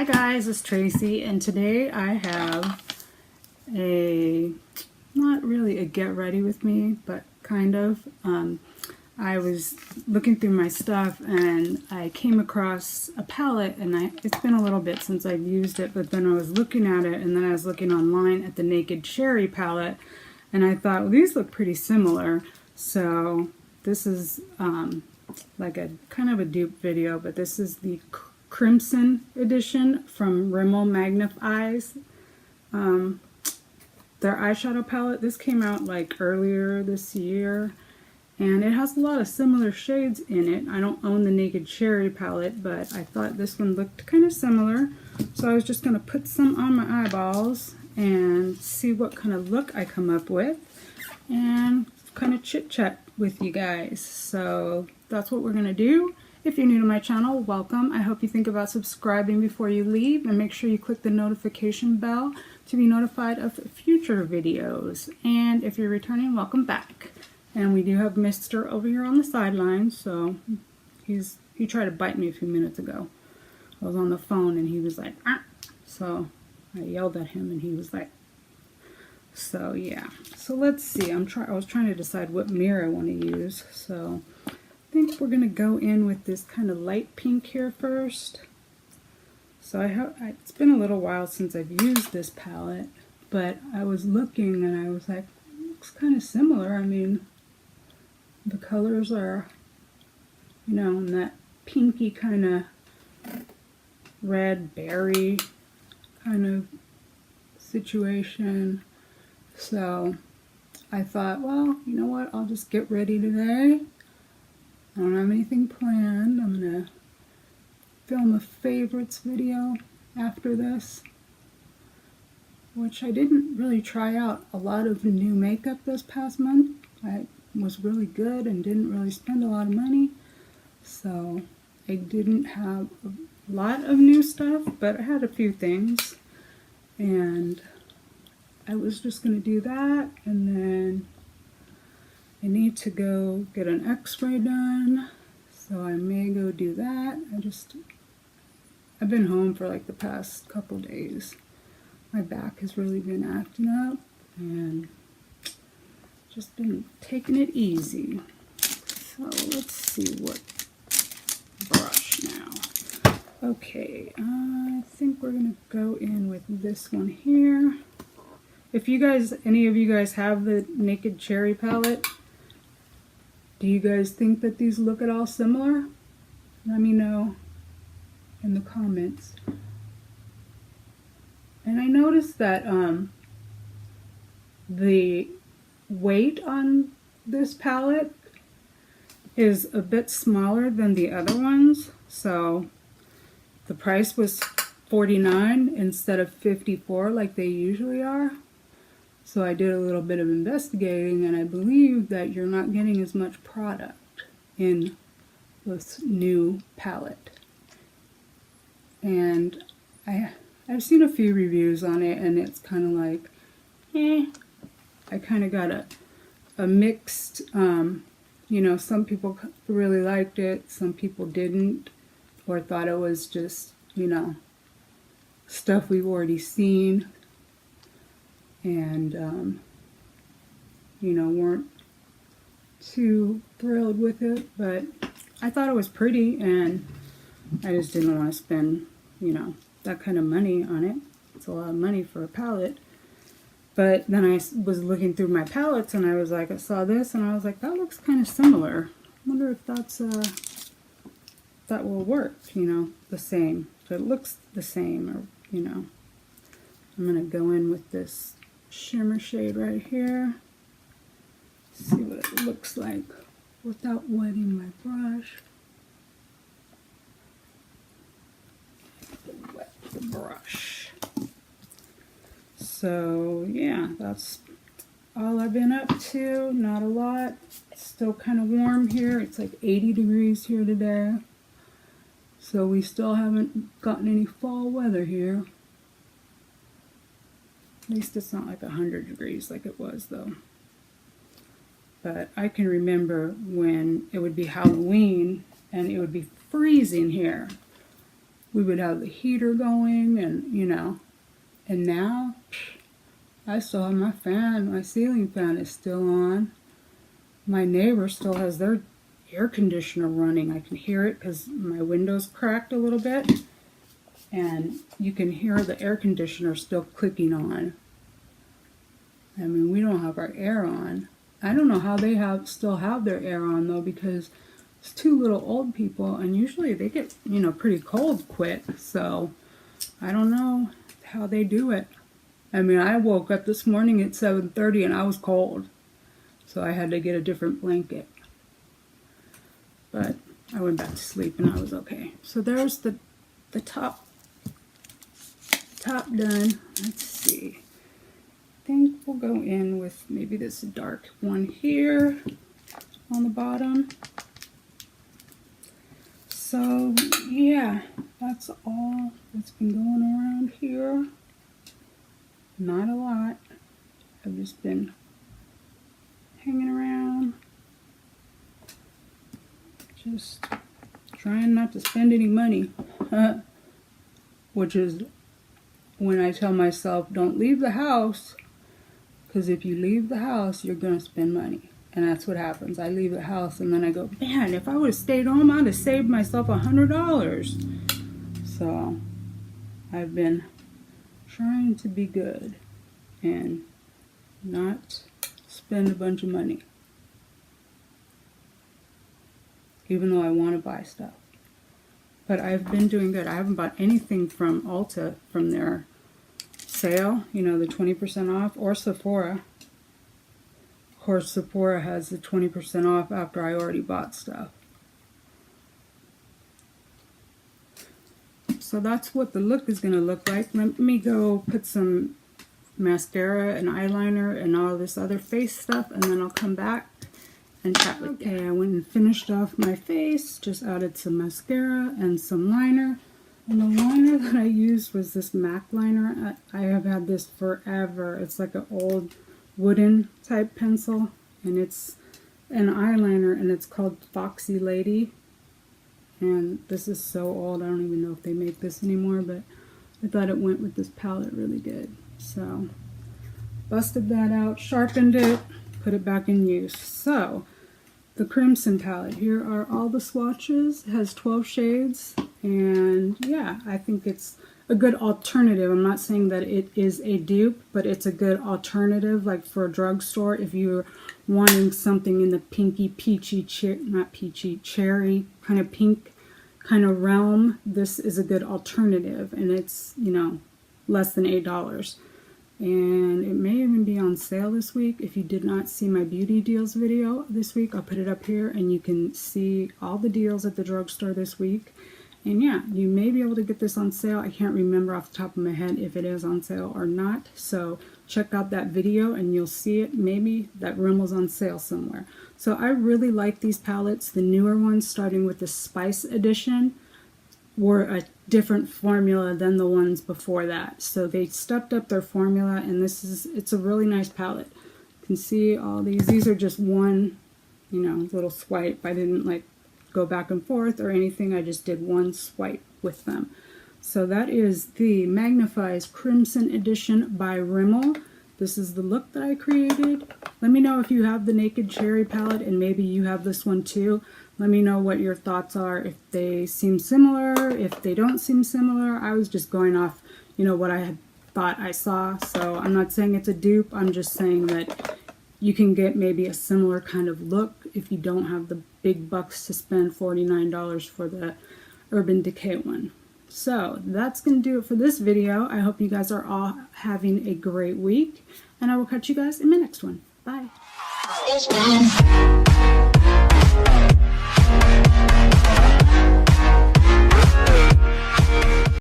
Hi guys, it's Tracy, and today I have not really a get ready with me, but kind of. I was looking through my stuff and I came across a palette, and it's been a little bit since I've used it, but then I was looking at it, and then I was looking online at the Naked Cherry palette, and I thought, well, these look pretty similar. So this is like a kind of a dupe video, but this is the Crimson edition from Rimmel Magnif'Eyes. Their eyeshadow palette. This came out like earlier this year, and it has a lot of similar shades in it. I don't own the Naked Cherry palette, but I thought this one looked kind of similar, so I was just going to put some on my eyeballs and see what kind of look I come up with, and kind of chit chat with you guys. So that's what we're going to do. If you're new to my channel, welcome. I hope you think about subscribing before you leave, and make sure you click the notification bell to be notified of future videos. And if you're returning, welcome back. And we do have Mr. over here on the sidelines, so he tried to bite me a few minutes ago. I was on the phone and he was like, ah! So I yelled at him and he was like, so yeah. So let's see. I was trying to decide what mirror I want to use. So I think we're gonna go in with this kind of light pink here first. So it's been a little while since I've used this palette, but I was looking and I was like, it looks kind of similar. I mean, the colors are, you know, in that pinky kind of red berry kind of situation. So I thought, well, you know what, I'll just get ready today. I don't have anything planned. I'm going to film a favorites video after this, which I didn't really try out a lot of new makeup this past month. I was really good and didn't really spend a lot of money, so I didn't have a lot of new stuff, but I had a few things, and I was just going to do that, and then I need to go get an x-ray done, so I may go do that. I've been home for like the past couple days. My back has really been acting up, and just been taking it easy. So let's see what brush now. Okay, I think we're gonna go in with this one here. If you guys, any of you guys have the Naked Cherry palette, do you guys think that these look at all similar? Let me know in the comments. And I noticed that the weight on this palette is a bit smaller than the other ones. So the price was $49 instead of $54 like they usually are. So I did a little bit of investigating, and I believe that you're not getting as much product in this new palette. And I've seen a few reviews on it, and it's kind of like, I kind of got a mixed, you know, some people really liked it, some people didn't, or thought it was just, you know, stuff we've already seen, and, you know, weren't too thrilled with it. But I thought it was pretty, and I just didn't want to spend, you know, that kind of money on it. It's a lot of money for a palette. But then I was looking through my palettes, and I was like, I saw this, and I was like, that looks kind of similar. I wonder if that will work, you know, the same. So it looks the same, or, you know. I'm going to go in with this shimmer shade right here. See what it looks like without wetting my brush. Wet the brush. So yeah, that's all I've been up to. Not a lot. It's still kind of warm here. It's like 80 degrees here today. So we still haven't gotten any fall weather here. At least it's not like 100 degrees like it was though. But I can remember when it would be Halloween and it would be freezing here. we would have the heater going, and you know, and now I still have my fan. My ceiling fan is still on. My neighbor still has their air conditioner running. I can hear it because my window's cracked a little bit, and you can hear the air conditioner still clicking on. I mean, we don't have our air on. I don't know how they still have their air on though, because it's two little old people, and usually they get, you know, pretty cold quick. So I don't know how they do it. I mean, I woke up this morning at 7:30 and I was cold, so I had to get a different blanket. But I went back to sleep and I was okay. So there's the top done. Let's see. I think we'll go in with maybe this dark one here on the bottom. So yeah, that's all that's been going around here. Not a lot. I've just been hanging around, just trying not to spend any money, which is when I tell myself don't leave the house, because if you leave the house you're gonna spend money. And that's what happens. I leave the house and then I go, man, if I would have stayed home, I'd have saved myself $100. So I've been trying to be good and not spend a bunch of money, even though I want to buy stuff. But I've been doing good. I haven't bought anything from Ulta from their sale, you know, the 20% off, or Sephora. Of course, Sephora has the 20% off after I already bought stuff. So that's what the look is going to look like. Let me go put some mascara and eyeliner and all this other face stuff, and then I'll come back and chat with you. Okay, I went and finished off my face, just added some mascara and some liner. And the liner that I used was this MAC liner. I have had this forever. It's like an old wooden type pencil, and it's an eyeliner, and it's called Foxy Lady. And this is so old, I don't even know if they make this anymore, but I thought it went with this palette really good. So, busted that out, sharpened it, put it back in use. So, the Crimson palette, here are all the swatches. It has 12 shades, and yeah, I think it's a good alternative. I'm not saying that it is a dupe, but it's a good alternative, like for a drugstore, if you're wanting something in the pinky, peachy, cherry, kind of pink kind of realm. This is a good alternative, and it's, you know, less than $8. And it may even be on sale this week. If you did not see my beauty deals video this week, I'll put it up here, and you can see all the deals at the drugstore this week. And yeah, you may be able to get this on sale. I can't remember off the top of my head if it is on sale or not. So check out that video and you'll see it. Maybe that Rimmel's on sale somewhere. So I really like these palettes. The newer ones, starting with the Spice Edition, were a different formula than the ones before that. So they stepped up their formula, and it's a really nice palette. You can see all these. These are just one, you know, little swipe. I didn't like go back and forth or anything. I just did one swipe with them. So that is the Magnif'Eyes Crimson Edition by Rimmel. This is the look that I created. Let me know if you have the Naked Cherry palette and maybe you have this one too. Let me know what your thoughts are, if they seem similar, if they don't seem similar. I was just going off, you know, what I had thought I saw. So I'm not saying it's a dupe. I'm just saying that you can get maybe a similar kind of look if you don't have the big bucks to spend $49 for the Urban Decay one. So that's going to do it for this video. I hope you guys are all having a great week, and I will catch you guys in my next one. Bye.